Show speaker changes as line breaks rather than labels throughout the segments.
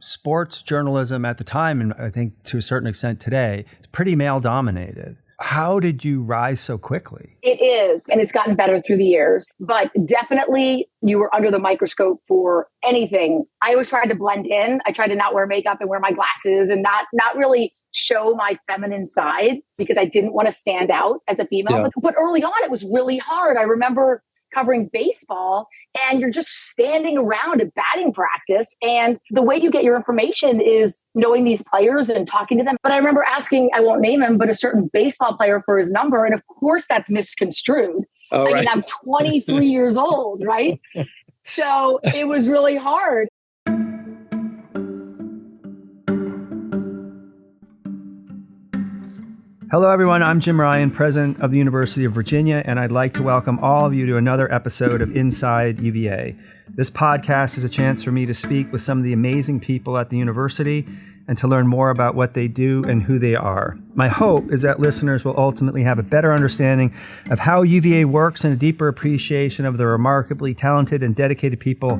sports journalism at the time, and I think to a certain extent today, is pretty male dominated. How did you rise so quickly?
It is, and it's gotten better through the years, but definitely you were under the microscope for anything. I always tried to blend in. I tried to not wear makeup and wear my glasses and not really show my feminine side because I didn't want to stand out as a female.
Yeah.
But early on, it was really hard. I remember covering baseball and you're just standing around at batting practice. And the way you get your information is knowing these players and talking to them. But I remember asking, I won't name him, but a certain baseball player for his number. And of course that's misconstrued.
Oh, right.
I mean, I'm 23 years old, right? So it was really hard.
Hello, everyone. I'm Jim Ryan, president of the University of Virginia, and I'd like to welcome all of you to another episode of Inside UVA. This podcast is a chance for me to speak with some of the amazing people at the university and to learn more about what they do and who they are. My hope is that listeners will ultimately have a better understanding of how UVA works and a deeper appreciation of the remarkably talented and dedicated people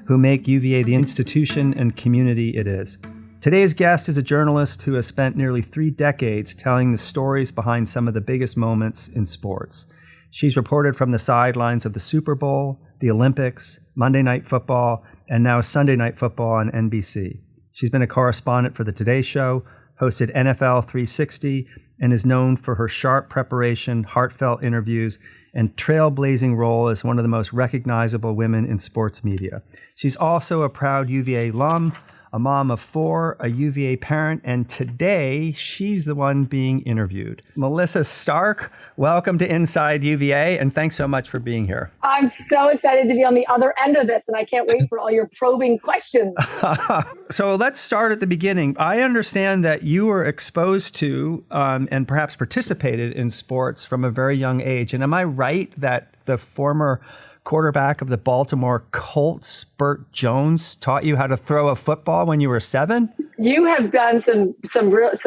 who make UVA the institution and community it is. Today's guest is a journalist who has spent nearly 3 decades telling the stories behind some of the biggest moments in sports. She's reported from the sidelines of the Super Bowl, the Olympics, Monday Night Football, and now Sunday Night Football on NBC. She's been a correspondent for The Today Show, hosted NFL 360, and is known for her sharp preparation, heartfelt interviews, and trailblazing role as one of the most recognizable women in sports media. She's also a proud UVA alum, a mom of 4, a UVA parent, and today she's the one being interviewed. Melissa Stark, welcome to Inside UVA, and thanks so much for being here.
I'm so excited to be on the other end of this, and I can't wait for all your probing questions.
So let's start at the beginning. I understand that you were exposed to and perhaps participated in sports from a very young age. And am I right that the former quarterback of the Baltimore Colts, Burt Jones, taught you how to throw a football when you were 7?
You have done some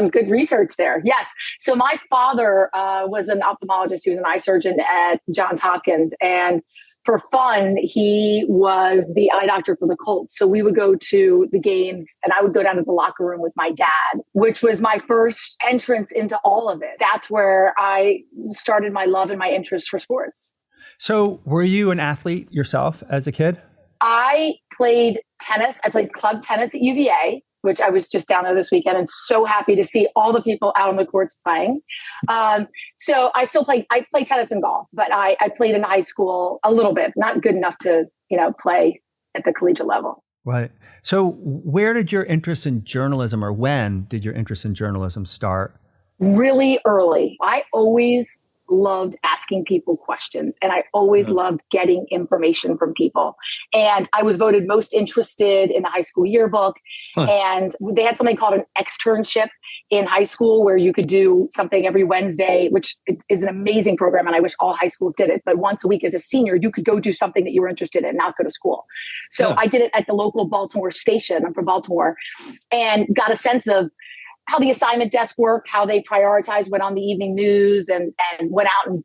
good research there. Yes. So my father was an ophthalmologist. He was an eye surgeon at Johns Hopkins. And for fun, he was the eye doctor for the Colts. So we would go to the games and I would go down to the locker room with my dad, which was my first entrance into all of it. That's where I started my love and my interest for sports.
So were you an athlete yourself as a kid?
I played tennis. I played club tennis at UVA, which I was just down there this weekend and so happy to see all the people out on the courts playing. So I still play. I play tennis and golf, but I played in high school a little bit, not good enough to, play at the collegiate level.
Right. So where did your interest in journalism, or when did your interest in journalism start?
Really early. I always loved asking people questions, and I always loved getting information from people. And I was voted most interested in the high school yearbook. And they had something called an externship in high school where you could do something every Wednesday, which is an amazing program. And I wish all high schools did it. But once a week as a senior, you could go do something that you were interested in, not go to school. So I did it at the local Baltimore station. I'm from Baltimore, and got a sense of how the assignment desk worked, how they prioritized, went on the evening news and went out and,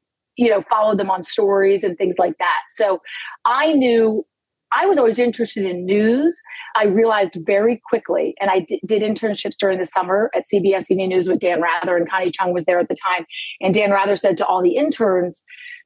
followed them on stories and things like that. So I knew I was always interested in news. I realized very quickly, and I did internships during the summer at CBS Evening News with Dan Rather, and Connie Chung was there at the time. And Dan Rather said to all the interns,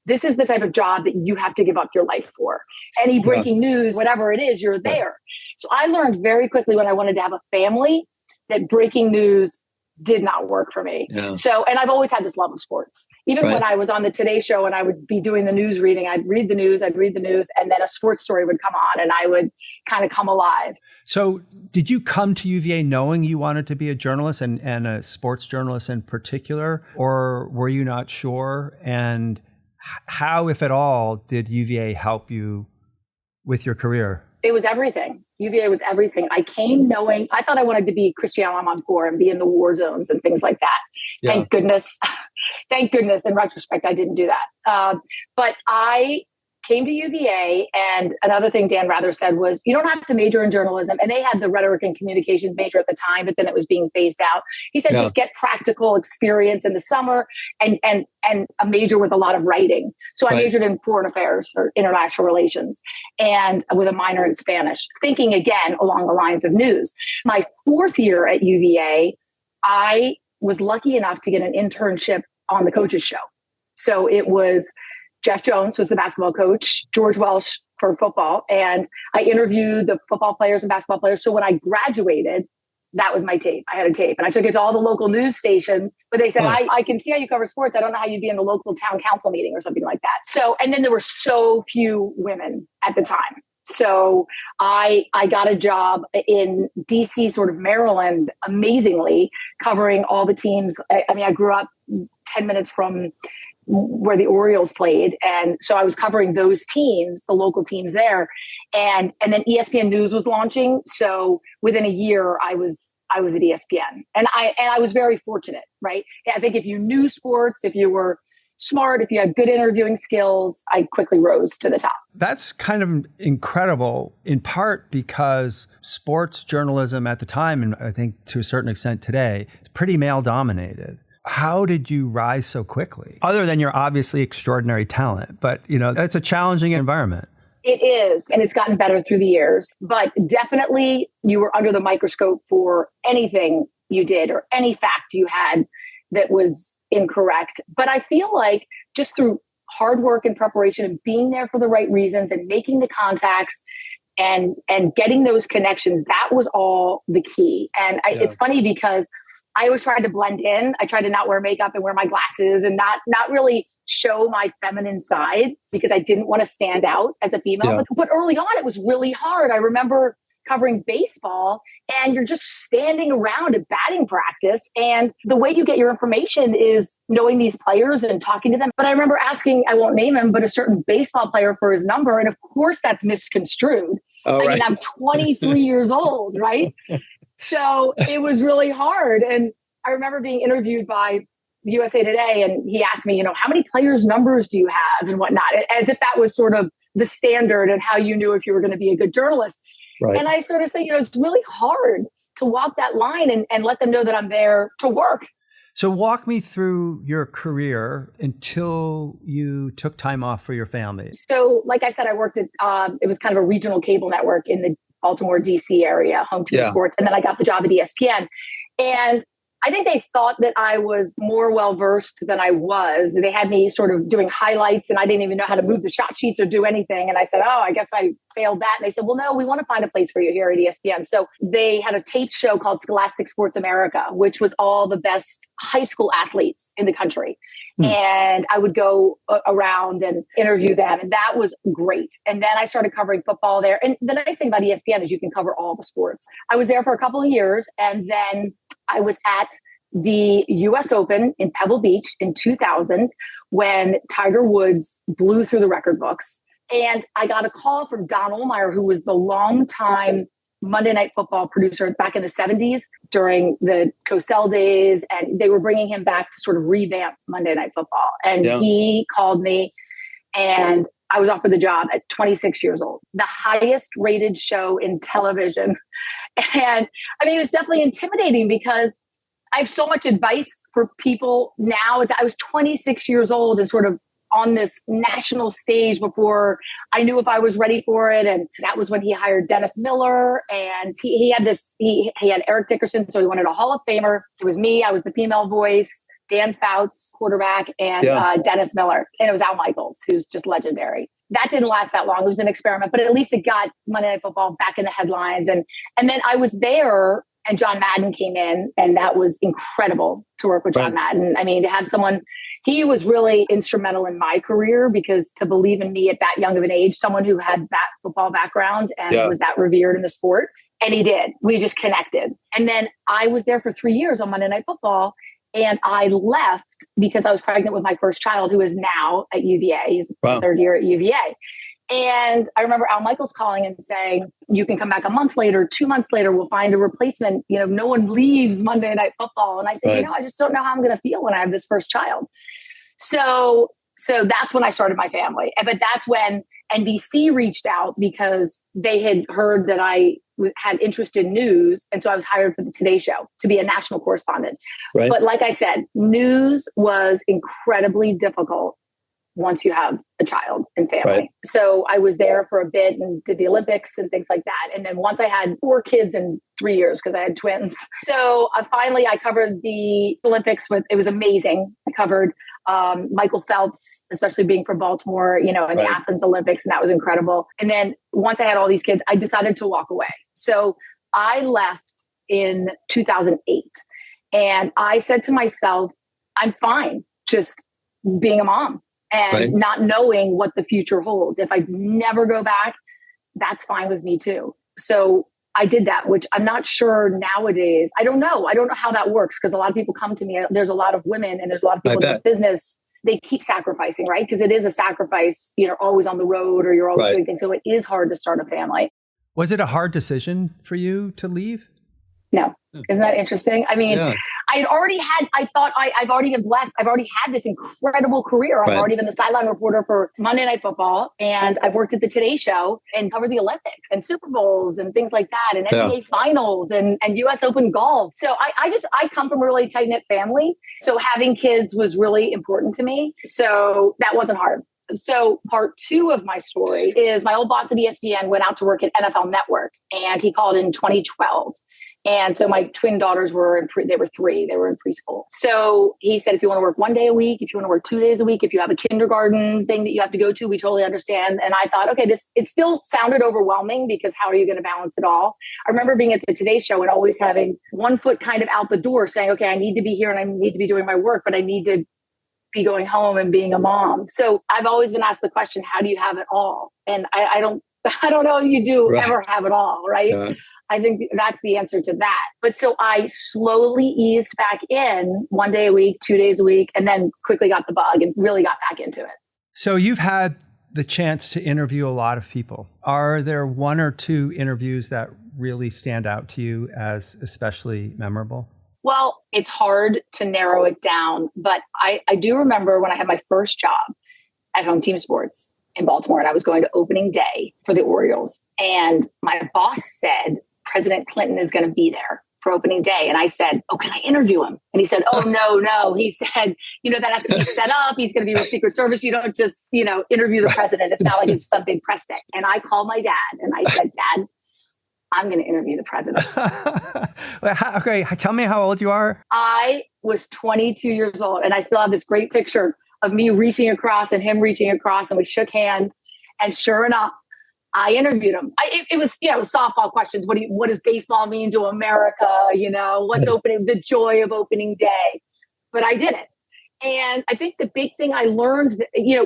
this is the type of job that you have to give up your life for. Any breaking news, whatever it is, you're there. So I learned very quickly when I wanted to have a family that breaking news did not work for me. So, and I've always had this love of sports. Even when I was on the Today Show and I would be doing the news reading, I'd read the news, and then a sports story would come on and I would kind of come alive.
So did you come to UVA knowing you wanted to be a journalist and a sports journalist in particular, or were you not sure? And how, if at all, did UVA help you with your career?
It was everything. UVA was everything. I came knowing, I thought I wanted to be Cristiano Amanpour and be in the war zones and things like that. Thank goodness. In retrospect, I didn't do that. But I came to UVA, and another thing Dan Rather said was, you don't have to major in journalism. And they had the rhetoric and communications major at the time, but then it was being phased out. He said, just get practical experience in the summer and a major with a lot of writing. So I majored in foreign affairs or international relations and with a minor in Spanish, thinking again along the lines of news. My fourth year at UVA, I was lucky enough to get an internship on the coaches show. So it was Jeff Jones was the basketball coach, George Welsh for football. And I interviewed the football players and basketball players. So when I graduated, that was my tape. I had a tape and I took it to all the local news stations, but they said, I can see how you cover sports. I don't know how you'd be in the local town council meeting or something like that. So, and then there were so few women at the time. So I got a job in DC, sort of Maryland, amazingly, covering all the teams. I mean, I grew up 10 minutes from where the Orioles played. And so I was covering those teams, the local teams there. And then ESPN News was launching. So within a year, I was at ESPN. And I was very fortunate, right? I think if you knew sports, if you were smart, if you had good interviewing skills, I quickly rose to the top.
That's kind of incredible, in part because sports journalism at the time, and I think to a certain extent today, is pretty male dominated. How did you rise so quickly? Other than your obviously extraordinary talent, but that's a challenging environment.
It is, and it's gotten better through the years, but definitely you were under the microscope for anything you did or any fact you had that was incorrect. But I feel like just through hard work and preparation and being there for the right reasons and making the contacts and getting those connections, that was all the key. And it's funny because I always tried to blend in. I tried to not wear makeup and wear my glasses and not really show my feminine side because I didn't want to stand out as a female. Yeah. But early on, it was really hard. I remember covering baseball and you're just standing around at batting practice. And the way you get your information is knowing these players and talking to them. But I remember asking, I won't name him, but a certain baseball player for his number. And of course that's misconstrued. I mean, I'm 23 years old, right? So it was really hard. And I remember being interviewed by USA Today and he asked me, how many players' numbers do you have and whatnot, as if that was sort of the standard and how you knew if you were going to be a good journalist. Right. And I sort of say, it's really hard to walk that line and let them know that I'm there to work.
So walk me through your career until you took time off for your family.
So like I said, I worked at, it was kind of a regional cable network in the Baltimore, DC area, Home Team Sports. And then I got the job at ESPN. And I think they thought that I was more well-versed than I was. They had me sort of doing highlights and I didn't even know how to move the shot sheets or do anything. And I said, I guess I failed that. And they said, well, no, we want to find a place for you here at ESPN. So they had a tape show called Scholastic Sports America, which was all the best high school athletes in the country. And I would go around and interview them. And that was great. And then I started covering football there. And the nice thing about ESPN is you can cover all the sports. I was there for a couple of years. And then I was at the US Open in Pebble Beach in 2000 when Tiger Woods blew through the record books. And I got a call from Don Ohlmeyer, who was the longtime Monday Night Football producer back in the 70s during the Cosell days. And they were bringing him back to sort of revamp Monday Night Football. And he called me and I was offered the job at 26 years old, the highest rated show in television. And I mean, it was definitely intimidating because I have so much advice for people now. I was 26 years old and sort of on this national stage before I knew if I was ready for it. And that was when he hired Dennis Miller and he had Eric Dickerson. So he wanted a Hall of Famer. It was me. I was the female voice, Dan Fouts, quarterback, and Dennis Miller. And it was Al Michaels, who's just legendary. That didn't last that long. It was an experiment, but at least it got Monday Night Football back in the headlines. And then I was there and John Madden came in and that was incredible to work with John Madden. I mean, to have someone, he was really instrumental in my career because to believe in me at that young of an age, someone who had that football background and was that revered in the sport. And he did. We just connected. And then I was there for 3 years on Monday Night Football. And I left because I was pregnant with my first child, who is now at UVA. He's third year at UVA. And I remember Al Michaels calling and saying, you can come back a month later, 2 months later, we'll find a replacement. No one leaves Monday Night Football. And I said, I just don't know how I'm going to feel when I have this first child. So that's when I started my family. But that's when NBC reached out because they had heard that I had interest in news. And so I was hired for the Today Show to be a national correspondent.
Right.
But like I said, news was incredibly difficult once you have a child and family.
Right.
So I was there for a bit and did the Olympics and things like that. And then once I had 4 kids in 3 years, because I had twins. So finally I covered the Olympics it was amazing. I covered Michael Phelps, especially being from Baltimore, in the Athens Olympics. And that was incredible. And then once I had all these kids, I decided to walk away. So I left in 2008. And I said to myself, I'm fine just being a mom. And not knowing what the future holds. If I never go back, that's fine with me too. So I did that, which I'm not sure nowadays. I don't know how that works, because a lot of people come to me. There's a lot of women and there's a lot of people in this business. They keep sacrificing, right? Because it is a sacrifice. You're always on the road or you're always doing things. So it is hard to start a family.
Was it a hard decision for you to leave?
No. Isn't that interesting? I mean, I've already been blessed. I've already had this incredible career. I've already been the sideline reporter for Monday Night Football, and I've worked at the Today Show and covered the Olympics and Super Bowls and things like that, and NBA finals and US Open golf. So I come from a really tight-knit family. So having kids was really important to me. So that wasn't hard. So part 2 of my story is my old boss at ESPN went out to work at NFL Network, and he called in 2012. And so my twin daughters were they were 3, they were in preschool. So he said, if you want to work 1 day a week, if you want to work 2 days a week, if you have a kindergarten thing that you have to go to, we totally understand. And I thought, okay, it still sounded overwhelming, because how are you going to balance it all? I remember being at the Today Show and always having one foot kind of out the door saying, okay, I need to be here and I need to be doing my work, but I need to be going home and being a mom. So I've always been asked the question, how do you have it all? And I don't know if you do ever have it all, right? Yeah. I think that's the answer to that. But so I slowly eased back in 1 day a week, 2 days a week, and then quickly got the bug and really got back into it.
So you've had the chance to interview a lot of people. Are there 1 or 2 interviews that really stand out to you as especially memorable?
Well, it's hard to narrow it down, but I do remember when I had my first job at Home Team Sports in Baltimore, and I was going to opening day for the Orioles. And my boss said, President Clinton is going to be there for opening day. And I said, oh, can I interview him? And he said, oh, no. He said, that has to be set up. He's going to be with Secret Service. You don't just, interview the president. It's not like it's some big press day. And I called my dad and I said, Dad, I'm going to interview the president.
Okay. Tell me how old you are.
I was 22 years old, and I still have this great picture of me reaching across and him reaching across, and we shook hands. And sure enough, I interviewed him. It was softball questions. What does baseball mean to America? What's the joy of opening day? But I did it. And I think the big thing I learned,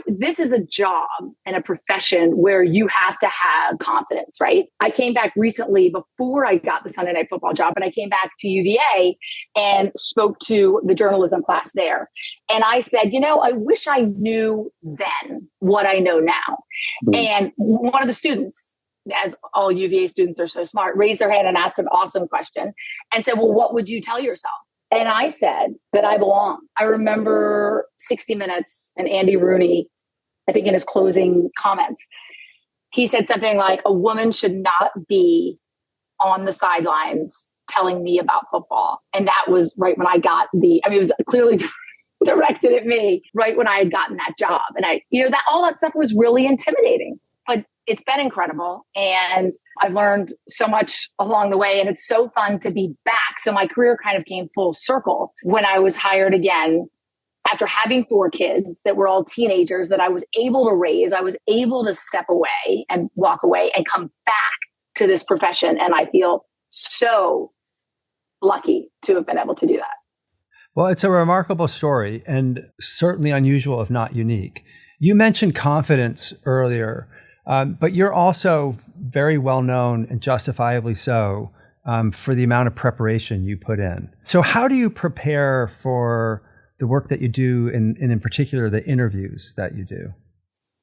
this is a job and a profession where you have to have confidence, right? I came back recently before I got the Sunday Night Football job, and I came back to UVA and spoke to the journalism class there. And I said, I wish I knew then what I know now. Mm-hmm. And one of the students, as all UVA students are so smart, raised their hand and asked an awesome question and said, well, what would you tell yourself? And I said that I belong. I remember 60 Minutes and Andy Rooney, I think in his closing comments, he said something like, a woman should not be on the sidelines telling me about football. And that was right when I got it was clearly directed at me right when I had gotten that job. And that all that stuff was really intimidating, but it's been incredible. And I've learned so much along the way, and it's so fun to be back. So my career kind of came full circle when I was hired again after having 4 kids that were all teenagers that I was able to raise. I was able to step away and walk away and come back to this profession. And I feel so lucky to have been able to do that.
Well, it's a remarkable story and certainly unusual, if not unique. You mentioned confidence earlier. But you're also very well known, and justifiably so, for the amount of preparation you put in. So how do you prepare for the work that you do, and in particular, the interviews that you do?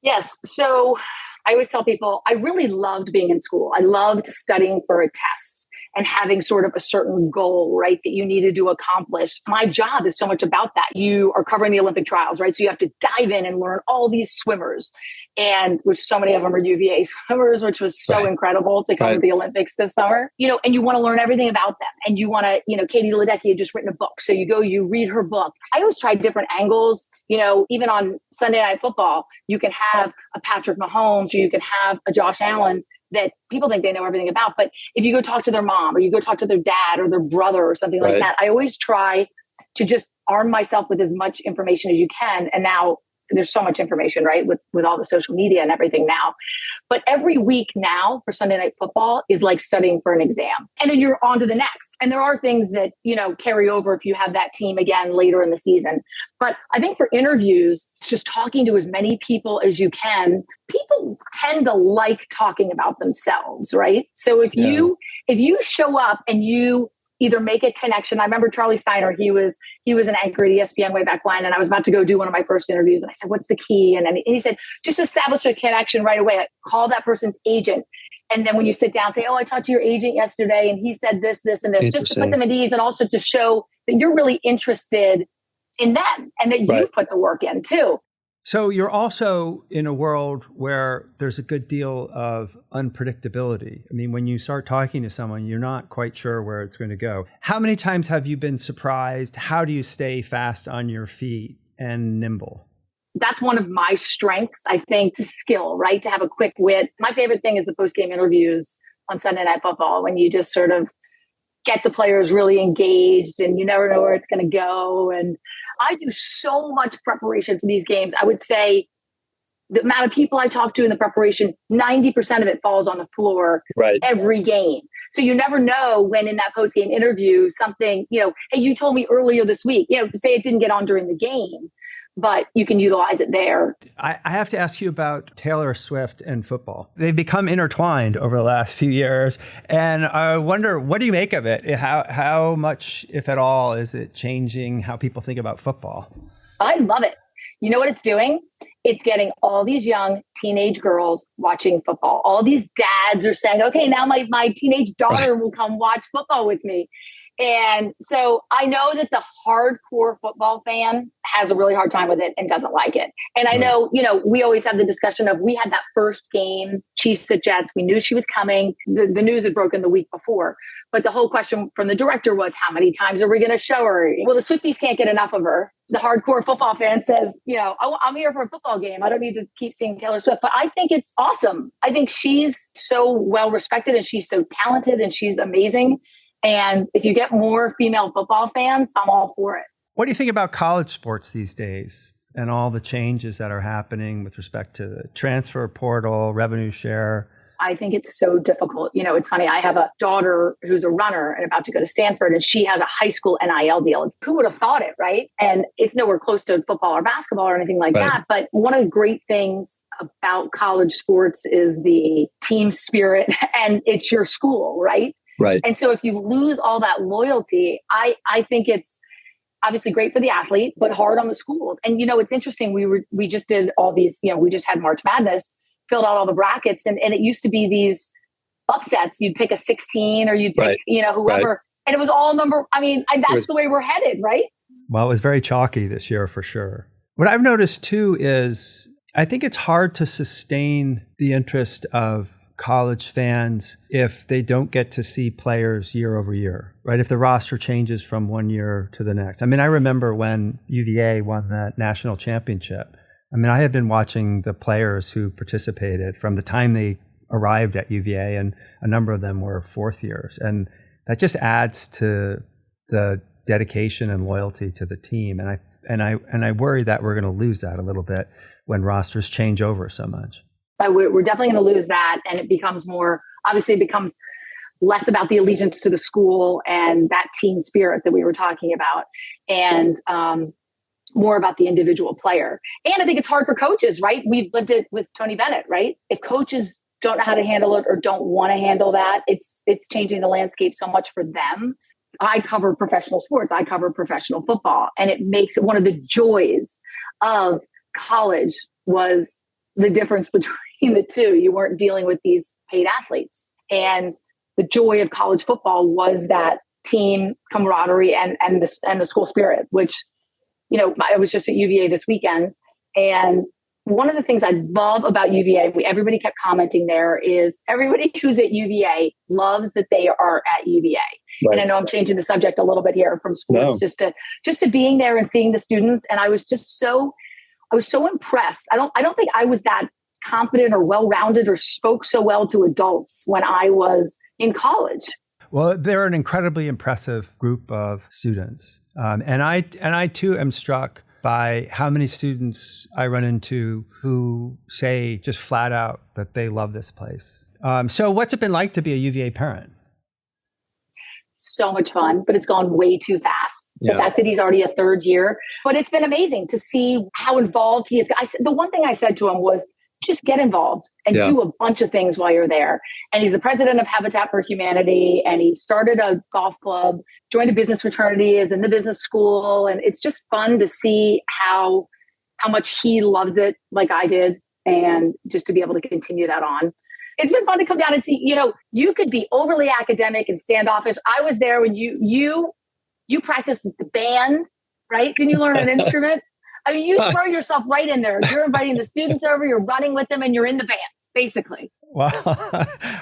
Yes. So I always tell people I really loved being in school. I loved studying for a test. and having sort of a certain goal, right, that you needed to accomplish. My job is so much about that. You are covering the Olympic trials, right? So you have to dive in and learn all these swimmers, and which so many of them are UVA swimmers, which was so incredible to cover the Olympics this summer, and you want to learn everything about them. And you want to, Katie Ledecky had just written a book. So you read her book. I always try different angles, even on Sunday Night Football, you can have a Patrick Mahomes or you can have a Josh Allen that people think they know everything about. But if you go talk to their mom or you go talk to their dad or their brother or something like that, I always try to just arm myself with as much information as you can. And now there's so much information, right? With all the social media and everything now. But every week now for Sunday Night Football is like studying for an exam. And then you're on to the next. And there are things that, carry over if you have that team again later in the season. But I think for interviews, just talking to as many people as you can, people tend to like talking about themselves, right? So if you show up and you either make a connection. I remember Charlie Steiner, he was an anchor at ESPN way back when, and I was about to go do one of my first interviews. And I said, what's the key? And he said, just establish a connection right away. Like, call that person's agent. And then when you sit down, say, oh, I talked to your agent yesterday and he said this, this, and this, just to put them at ease and also to show that you're really interested in them and that you put the work in too.
So you're also in a world where there's a good deal of unpredictability. I mean, when you start talking to someone, you're not quite sure where it's going to go. How many times have you been surprised? How do you stay fast on your feet and nimble?
That's one of my strengths, I think, the skill, right? To have a quick wit. My favorite thing is the post-game interviews on Sunday Night Football when you just sort of get the players really engaged and you never know where it's going to go. And I do so much preparation for these games. I would say the amount of people I talk to in the preparation, 90% of it falls on the floor every game. So you never know when in that post-game interview, something, hey, you told me earlier this week, say it didn't get on during the game, but you can utilize it there.
I have to ask you about Taylor Swift and football. They've become intertwined over the last few years. And I wonder, what do you make of it? How much, if at all, is it changing how people think about football?
I love it. You know what it's doing? It's getting all these young teenage girls watching football. All these dads are saying, okay, now my teenage daughter will come watch football with me. And so I know that the hardcore football fan has a really hard time with it and doesn't like it. And I know, we always have the discussion of, we had that first game, Chiefs at Jets. We knew she was coming. The news had broken the week before. But the whole question from the director was, how many times are we going to show her? Well, the Swifties can't get enough of her. The hardcore football fan says, I'm here for a football game. I don't need to keep seeing Taylor Swift. But I think it's awesome. I think she's so well respected and she's so talented and she's amazing. And if you get more female football fans, I'm all for it.
What do you think about college sports these days and all the changes that are happening with respect to the transfer portal, revenue share?
I think it's so difficult. It's funny. I have a daughter who's a runner and about to go to Stanford, and she has a high school NIL deal. Who would have thought it, right? And it's nowhere close to football or basketball or anything like that. But one of the great things about college sports is the team spirit, and it's your school, right?
Right.
And so if you lose all that loyalty, I think it's obviously great for the athlete, but hard on the schools. And, it's interesting. We just did all these, we just had March Madness, filled out all the brackets. And it used to be these upsets. You'd pick a 16 or you'd pick, whoever. And it was all that's the way we're headed, right?
Well, it was very chalky this year for sure. What I've noticed too is I think it's hard to sustain the interest of college fans if they don't get to see players year over year, right? If the roster changes from one year to the next. I remember when UVA won that national championship. I had been watching the players who participated from the time they arrived at UVA, and a number of them were fourth years. And that just adds to the dedication and loyalty to the team. And I worry that we're going to lose that a little bit when rosters change over so much.
We're definitely going to lose that. And it becomes less about the allegiance to the school and that team spirit that we were talking about, and more about the individual player. And I think it's hard for coaches, right? We've lived it with Tony Bennett, right? If coaches don't know how to handle it or don't want to handle that, it's changing the landscape so much for them. I cover professional sports. I cover professional football. And it makes it one of the joys of college was the difference between the two. You weren't dealing with these paid athletes. And the joy of college football was that team camaraderie and the school spirit, which, I was just at UVA this weekend. And one of the things I love about UVA, everybody kept commenting there, is everybody who's at UVA loves that they are at UVA. Right. And I know I'm changing the subject a little bit here from sports, just to being there and seeing the students. And I was so impressed. I don't think I was that confident or well-rounded or spoke so well to adults when I was in college.
Well, they're an incredibly impressive group of students. And I too am struck by how many students I run into who say just flat out that they love this place. So what's it been like to be a UVA parent?
So much fun, but it's gone way too fast. Yeah. The fact that he's already a third year, but it's been amazing to see how involved he is. The one thing I said to him was, just get involved and do a bunch of things while you're there. And he's the president of Habitat for Humanity, and he started a golf club, joined a business fraternity, is in the business school. And it's just fun to see how much he loves it like I did, and just to be able to continue that on. It's been fun to come down and see, you could be overly academic and standoffish. I was there when you practiced the band, right? Didn't you learn an instrument? I mean, you throw yourself right in there. You're inviting the students over, you're running with them, and you're in the band, basically.
Well,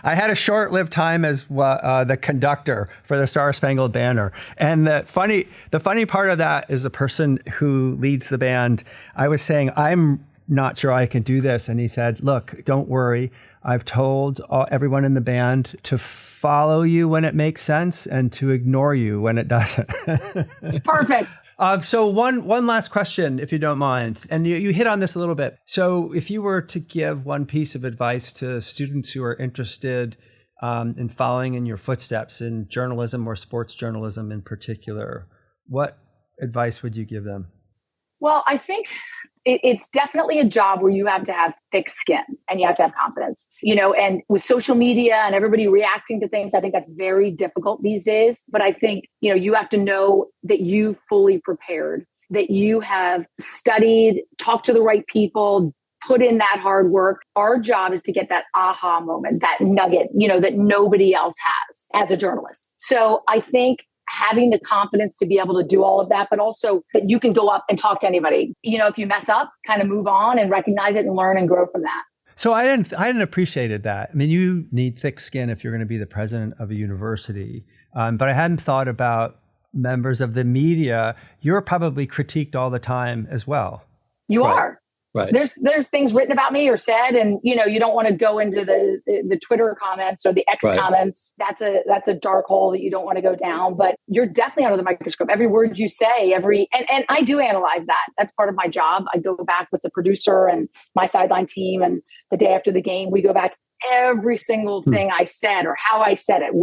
I had a short-lived time as the conductor for the Star Spangled Banner. And the funny part of that is the person who leads the band. I was saying, I'm not sure I can do this. And he said, look, don't worry. I've told everyone in the band to follow you when it makes sense and to ignore you when it doesn't.
Perfect.
So one last question, if you don't mind, and you hit on this a little bit. So if you were to give one piece of advice to students who are interested in following in your footsteps in journalism or sports journalism in particular, what advice would you give them? Well,
I think it's definitely a job where you have to have thick skin and you have to have confidence, and with social media and everybody reacting to things, I think that's very difficult these days. But I think, you have to know that you fully prepared, that you have studied, talked to the right people, put in that hard work. Our job is to get that aha moment, that nugget, that nobody else has as a journalist. So I think having the confidence to be able to do all of that, but also that you can go up and talk to anybody. If you mess up, kind of move on and recognize it and learn and grow from that.
So I hadn't appreciated that. I mean, you need thick skin if you're going to be the president of a university. But I hadn't thought about members of the media. You're probably critiqued all the time as well.
You are.
Right.
There's things written about me or said, and you don't want to go into the Twitter comments or the X comments. That's a dark hole that you don't want to go down. But you're definitely under the microscope. Every word you say, and I do analyze that. That's part of my job. I go back with the producer and my sideline team, and the day after the game, we go back every single thing I said or how I said it.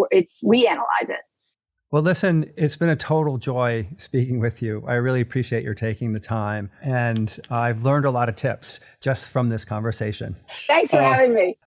We analyze it.
Well, listen, it's been a total joy speaking with you. I really appreciate your taking the time. And I've learned a lot of tips just from this conversation.
Thanks for having me.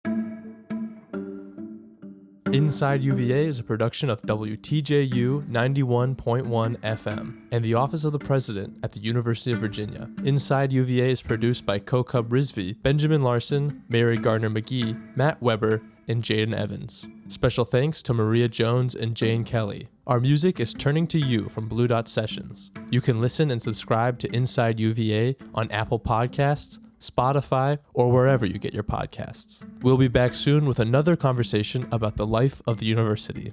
Inside UVA is a production of WTJU 91.1 FM and the Office of the President at the University of Virginia. Inside UVA is produced by Kokub Rizvi, Benjamin Larson, Mary Gardner-McGee, Matt Weber, and Jaden Evans. Special thanks to Maria Jones and Jane Kelly. Our music is Turning to You from Blue Dot Sessions. You can listen and subscribe to Inside UVA on Apple Podcasts, Spotify, or wherever you get your podcasts. We'll be back soon with another conversation about the life of the university.